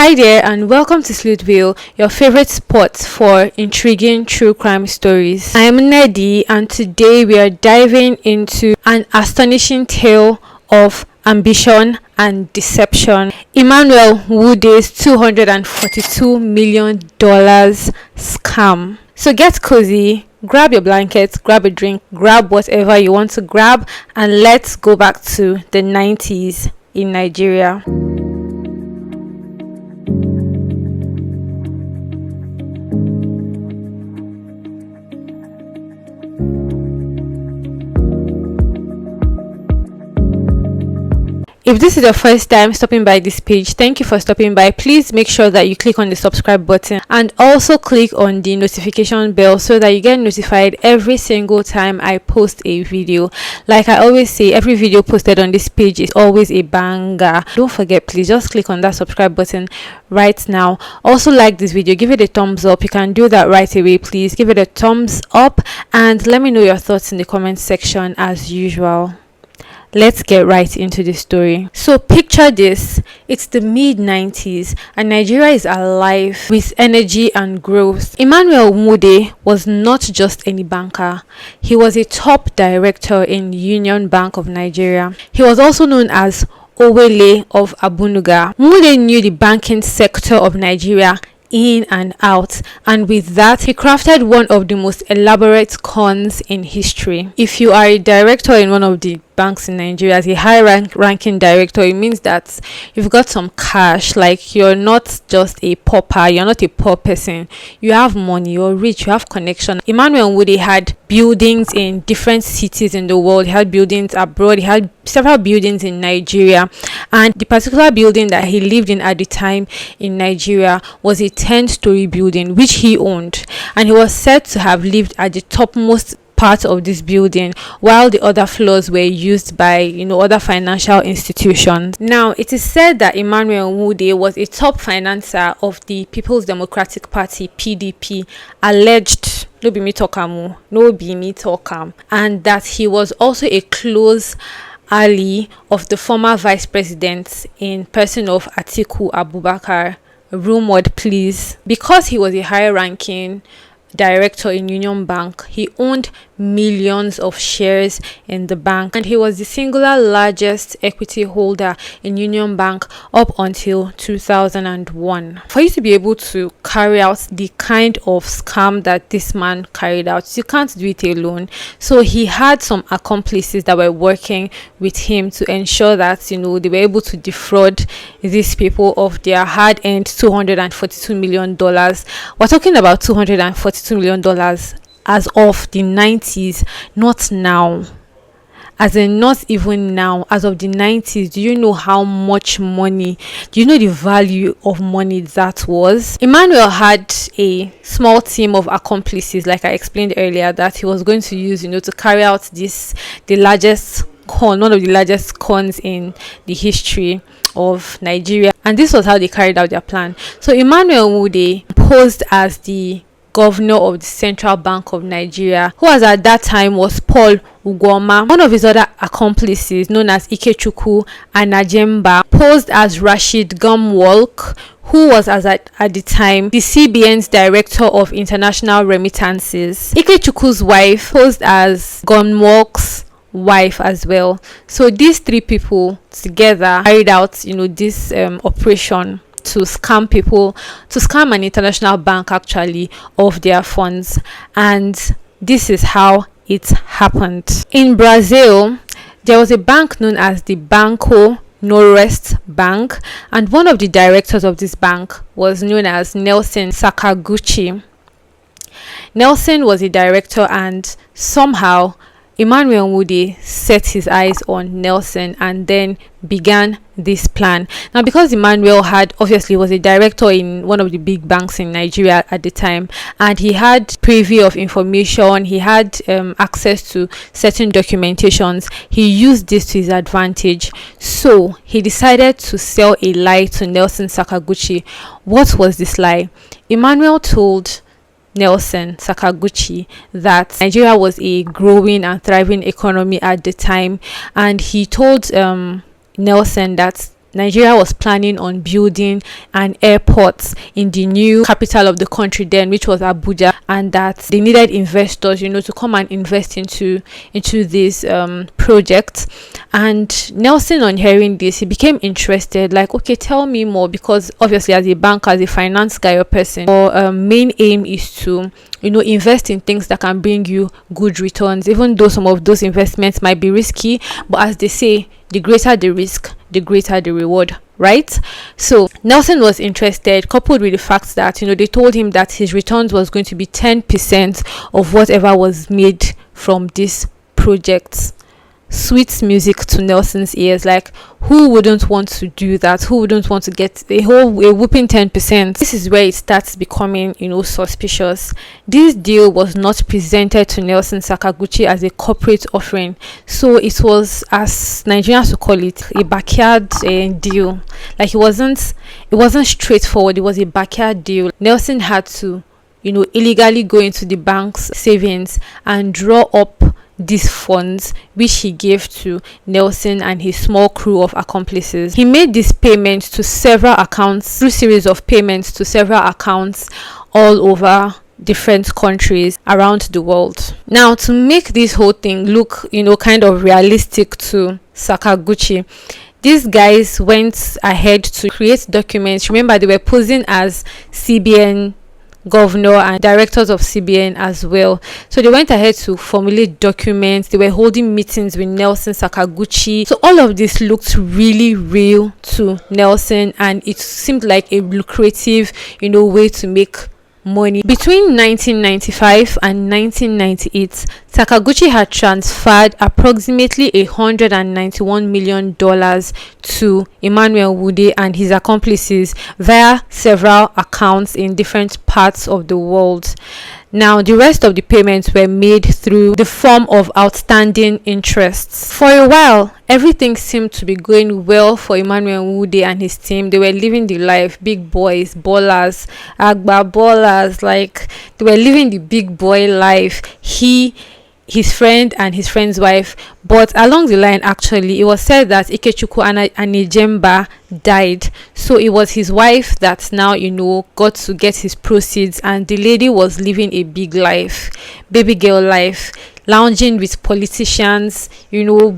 Hi there and welcome to Sleuthville, your favorite spot for intriguing true crime stories. I am Nedi and today we are diving into an astonishing tale of ambition and deception. NWUDE's $242 million scam. So get cozy, grab your blankets, grab a drink, grab whatever you want to grab, and let's go back to the 90s in Nigeria. If this is your first time stopping by this page, thank you for stopping by. Please make sure that you click on the subscribe button and also click on the notification bell so that you get notified every single time I post a video. Like I always say, every video posted on this page is always a banger. Don't forget, please just click on that subscribe button right now. Also like this video, give it a thumbs up. You can do that right away. Please give it a thumbs up and let me know your thoughts in the comment section as usual. Let's get right into the story. So picture this, it's the mid-90s and Nigeria is alive with energy and growth. EMMANUEL was not just any banker. He was a top director in Union Bank of Nigeria. He was also known as Owele of Abunuga. Nwude knew the banking sector of Nigeria in and out, and with that he crafted one of the most elaborate cons in history. If you are a director in one of the banks in Nigeria, as a high ranking director, it means that you've got some cash. Like, you're not just a pauper, you're not a poor person, you have money, you're rich, you have connection. NWUDE had buildings in different cities in the world. He had buildings abroad, he had several buildings in Nigeria, and the particular building that he lived in at the time in Nigeria was a 10-story building which he owned, and he was said to have lived at the topmost part of this building while the other floors were used by other financial institutions. Now it is said that NWUDE was a top financer of the People's Democratic Party (PDP), alleged no be me talk am, and that he was also a close ally of the former vice president in person of Atiku Abubakar. Rumored, please. Because he was a high ranking director in Union Bank, he owned millions of shares in the bank, and he was the singular largest equity holder in Union Bank up until 2001. For you to be able to carry out the kind of scam that this man carried out, you can't do it alone. So he had some accomplices that were working with him to ensure that they were able to defraud these people of their hard-earned $242 million. We're talking about $242 million as of the 90s, not now. As in, not even now, as of the 90s. Do you know how much money, do you know the value of money that was? NWUDE had a small team of accomplices, like I explained earlier, that he was going to use to carry out one of the largest cons in the history of Nigeria, and this was how they carried out their plan. So NWUDE posed as the governor of the Central Bank of Nigeria, who at that time was Paul Ugwoma. One of his other accomplices, known as Ikechukwu Anajemba, posed as Rashid Gumwalk, who was at the time the CBN's director of international remittances. Ikechukwu's wife posed as Gumwalk's wife as well. So these three people together carried out this operation to scam people, to scam an international bank actually of their funds. And this is how it happened. In Brazil, there was a bank known as the Banco Noreste Bank, and one of the directors of this bank was known as Nelson Sakaguchi. Nelson was a director, and somehow NWUDE set his eyes on Nelson and then began this plan. Now, because NWUDE was a director in one of the big banks in Nigeria at the time, and he had preview of information, he had access to certain documentations, he used this to his advantage. So he decided to sell a lie to Nelson Sakaguchi. What was this lie? NWUDE told Nelson Sakaguchi that Nigeria was a growing and thriving economy at the time, and he told Nelson that Nigeria was planning on building an airport in the new capital of the country then, which was Abuja, and that they needed investors, to come and invest into this project. And Nelson, on hearing this, he became interested, like, okay, tell me more, because obviously as a banker, as a finance guy or person, your main aim is to invest in things that can bring you good returns, even though some of those investments might be risky. But as they say, the greater the risk, the greater the reward, right? So Nelson was interested, coupled with the fact that they told him that his returns was going to be 10% of whatever was made from this project. Sweet music to Nelson's ears. Like, who wouldn't want to do that? Who wouldn't want to get a whooping 10%? This is where it starts becoming suspicious. This deal was not presented to Nelson Sakaguchi as a corporate offering, so it was, as Nigerians would call it, a backyard deal. Like, it wasn't straightforward. It was a backyard deal. Nelson had to illegally go into the bank's savings and draw up these funds, which he gave to Nelson and his small crew of accomplices. He made this payment to several accounts, through series of payments to several accounts all over different countries around the world. Now, to make this whole thing look kind of realistic to Sakaguchi, these guys went ahead to create documents. Remember, they were posing as CBN governor and directors of CBN as well. So they went ahead to formulate documents. They were holding meetings with Nelson Sakaguchi. So all of this looked really real to Nelson, and it seemed like a lucrative, way to make money. Between 1995 and 1998, Sakaguchi had transferred approximately $191 million to EMMANUEL and his accomplices via several accounts in different parts of the world. Now, the rest of the payments were made through the form of outstanding interests. For a while, everything seemed to be going well for EMMANUEL and his team. They were living the life, big boys, ballers, agba ballers, like they were living the big boy life. His friend and his friend's wife. But along the line, actually, it was said that Ikechukwu Anijemba died. So it was his wife that now, got to get his proceeds, and the lady was living a big life, baby girl life, lounging with politicians,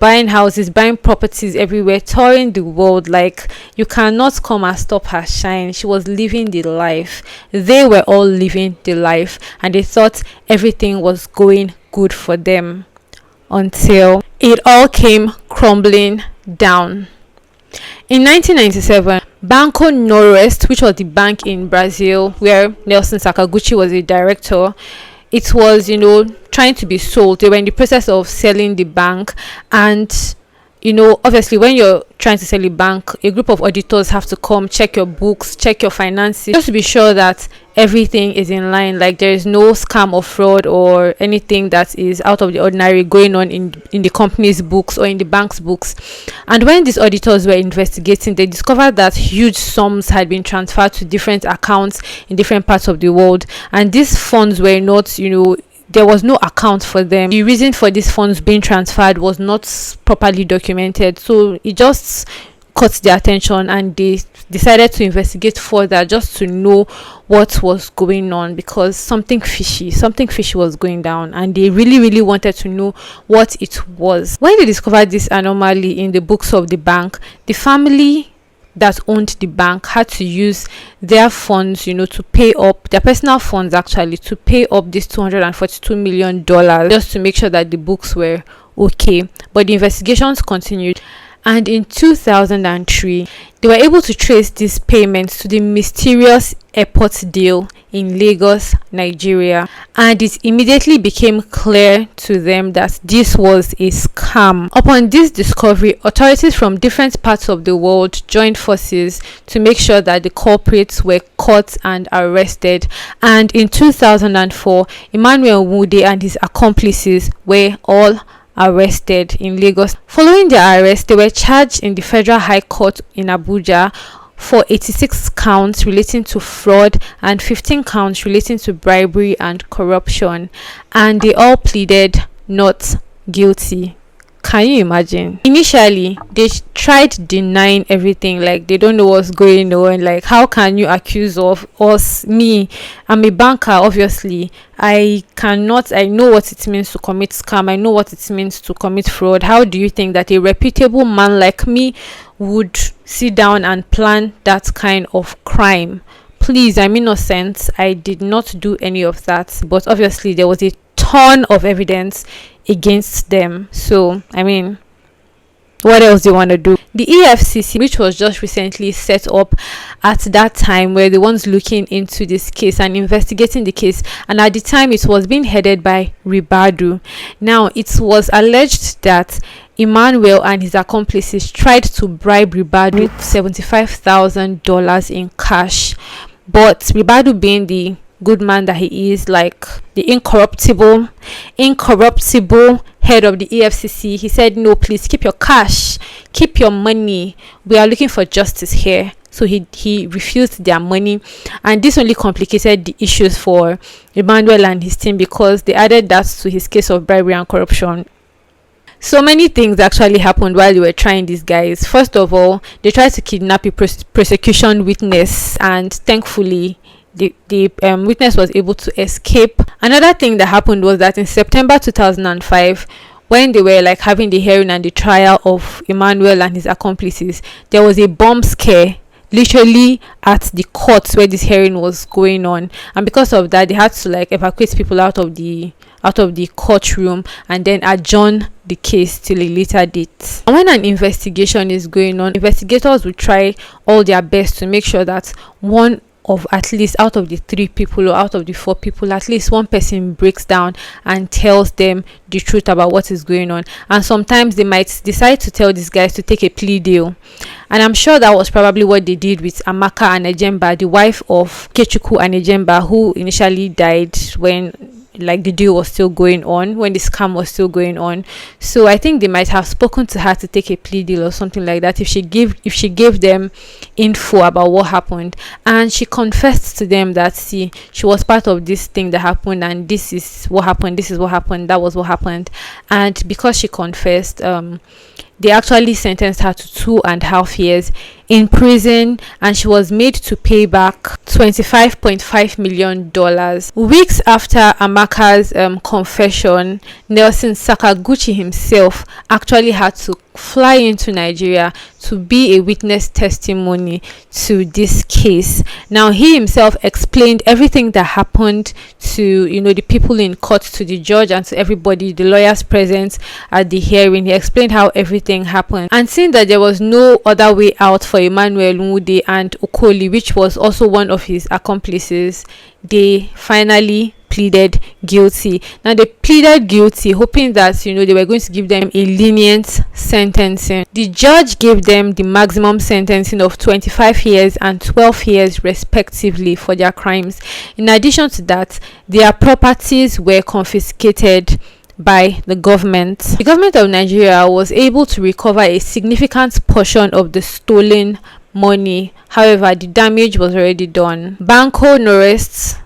buying houses, buying properties everywhere, touring the world. Like, you cannot come and stop her shine. She was living the life. They were all living the life, and they thought everything was going good for them, until it all came crumbling down. In 1997, Banco Noroeste, which was the bank in Brazil where Nelson Sakaguchi was a director, it was trying to be sold. They were in the process of selling the bank, and obviously when you're trying to sell a bank, a group of auditors have to come check your books, check your finances, just to be sure that everything is in line, like there is no scam or fraud or anything that is out of the ordinary going on in the company's books or in the bank's books. And when these auditors were investigating, they discovered that huge sums had been transferred to different accounts in different parts of the world, and these funds were not, there was no account for them. The reason for these funds being transferred was not properly documented, so it just caught their attention, and they decided to investigate further just to know what was going on, because something fishy was going down, and they really wanted to know what it was. When they discovered this anomaly in the books of the bank, the family that owned the bank had to use their funds, to pay up their personal funds, actually, to pay up this $242 million just to make sure that the books were okay. But the investigations continued, and in 2003, they were able to trace these payments to the mysterious airport deal in Lagos, Nigeria, and it immediately became clear to them that this was a scam. Upon this discovery, authorities from different parts of the world joined forces to make sure that the culprits were caught and arrested, and in 2004, EMMANUEL and his accomplices were all arrested in Lagos. Following their arrest, they were charged in the Federal High Court in Abuja for 86 counts relating to fraud and 15 counts relating to bribery and corruption, and they all pleaded not guilty. Can you imagine? Initially, they tried denying everything, like they don't know what's going on. Like, how can you accuse of us? Me, I'm a banker, obviously. I know what it means to commit scam. I know what it means to commit fraud. How do you think that a reputable man like me would sit down and plan that kind of crime? Please, I'm innocent. I did not do any of that. But obviously, there was a ton of evidence against them. So, I mean, what else do you want to do? The EFCC, which was just recently set up at that time, were the ones looking into this case and investigating the case. And at the time, it was being headed by Ribadu. Now, it was alleged that EMMANUEL and his accomplices tried to bribe Ribadu with $75,000 in cash. But Ribadu, being the good man that he is, like the incorruptible head of the EFCC, he said, no, please keep your cash, keep your money, we are looking for justice here. So he refused their money, and this only complicated the issues for EMMANUEL and his team, because they added that to his case of bribery and corruption. So many things actually happened while they were trying these guys. First of all, they tried to kidnap a prosecution witness, and thankfully the witness was able to escape. Another thing that happened was that in September 2005, when they were like having the hearing and the trial of EMMANUEL and his accomplices, there was a bomb scare literally at the court where this hearing was going on, and because of that, they had to like evacuate people out of the courtroom and then adjourn the case till a later date. And when an investigation is going on, investigators will try all their best to make sure that one of at least out of the 3 people or out of the 4 people, at least one person breaks down and tells them the truth about what is going on. And sometimes they might decide to tell these guys to take a plea deal, and I'm sure that was probably what they did with Amaka Anejemba, the wife of Kechuku Anejemba, who initially died when like the deal was still going on, when the scam was still going on. So I think they might have spoken to her to take a plea deal or something like that, if she gave them info about what happened. And she confessed to them that, see, she was part of this thing that happened, and this is what happened, that was what happened. And because she confessed, they actually sentenced her to 2.5 years in prison, and she was made to pay back $25.5 million. Weeks after Amaka's confession, Nelson Sakaguchi himself actually had to fly into Nigeria to be a witness testimony to this case. Now, he himself explained everything that happened to the people in court, to the judge, and to everybody, the lawyers present at the hearing. He explained how everything happened, and seeing that there was no other way out for Emmanuel NWUDE and Okoli, which was also one of his accomplices, they finally pleaded guilty. Now, they pleaded guilty hoping that they were going to give them a lenient sentencing. The judge gave them the maximum sentencing of 25 years and 12 years respectively for their crimes. In addition to that, their properties were confiscated by the government. The government of Nigeria was able to recover a significant portion of the stolen money. However, the damage was already done. Banco Noreste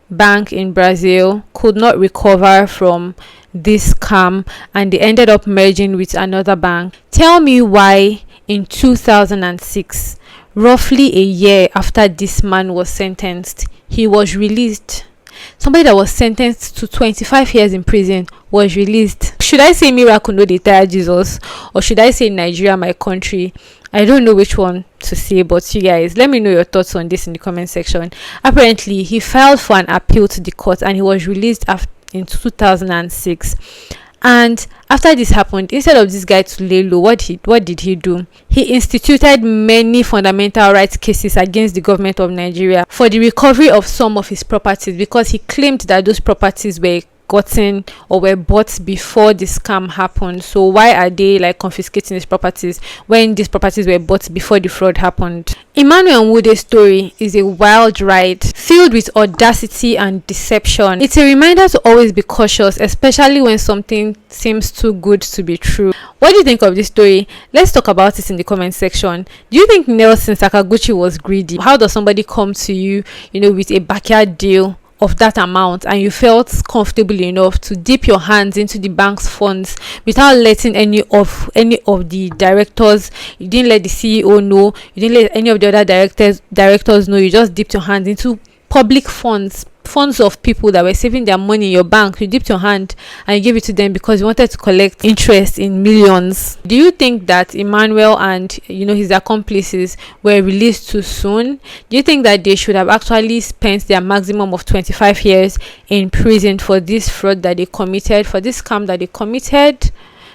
Bank in Brazil could not recover from this scam, and they ended up merging with another bank. Tell me why in 2006, roughly a year after this man was sentenced, he was released. Somebody that was sentenced to 25 years in prison was released. Should I say miracle no dey tire Jesus, or should I say Nigeria my country? I don't know which one to say, but you guys, let me know your thoughts on this in the comment section. Apparently, he filed for an appeal to the court, and he was released in 2006. And after this happened, instead of this guy to lay low, what did he do? He instituted many fundamental rights cases against the government of Nigeria for the recovery of some of his properties, because he claimed that those properties were gotten or were bought before the scam happened. So why are they like confiscating his properties when these properties were bought before the fraud happened? Emmanuel NWUDE's story is a wild ride filled with audacity and deception. It's a reminder to always be cautious, especially when something seems too good to be true. What do you think of this story? Let's talk about it in the comment section. Do you think Nelson Sakaguchi was greedy? How does somebody come to you, with a backyard deal of that amount, and you felt comfortable enough to dip your hands into the bank's funds without letting any of the directors, you didn't let the CEO know, you didn't let any of the other directors know, you just dipped your hands into public funds of people that were saving their money in your bank. You dipped your hand and you gave it to them because you wanted to collect interest in millions. Do you think that Emmanuel and his accomplices were released too soon? Do you think that they should have actually spent their maximum of 25 years in prison for this fraud that they committed, for this scam that they committed?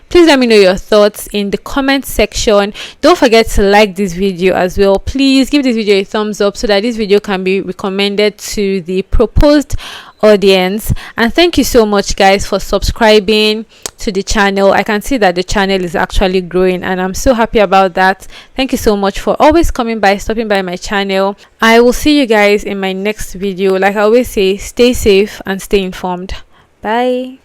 Please let me know your thoughts in the comment section. Don't forget to like this video as well. Please give this video a thumbs up so that this video can be recommended to the proposed audience. And thank you so much, guys, for subscribing to the channel. I can see that the channel is actually growing, and I'm so happy about that. Thank you so much for always stopping by my channel. I will see you guys in my next video. Like I always say, stay safe and stay informed. Bye.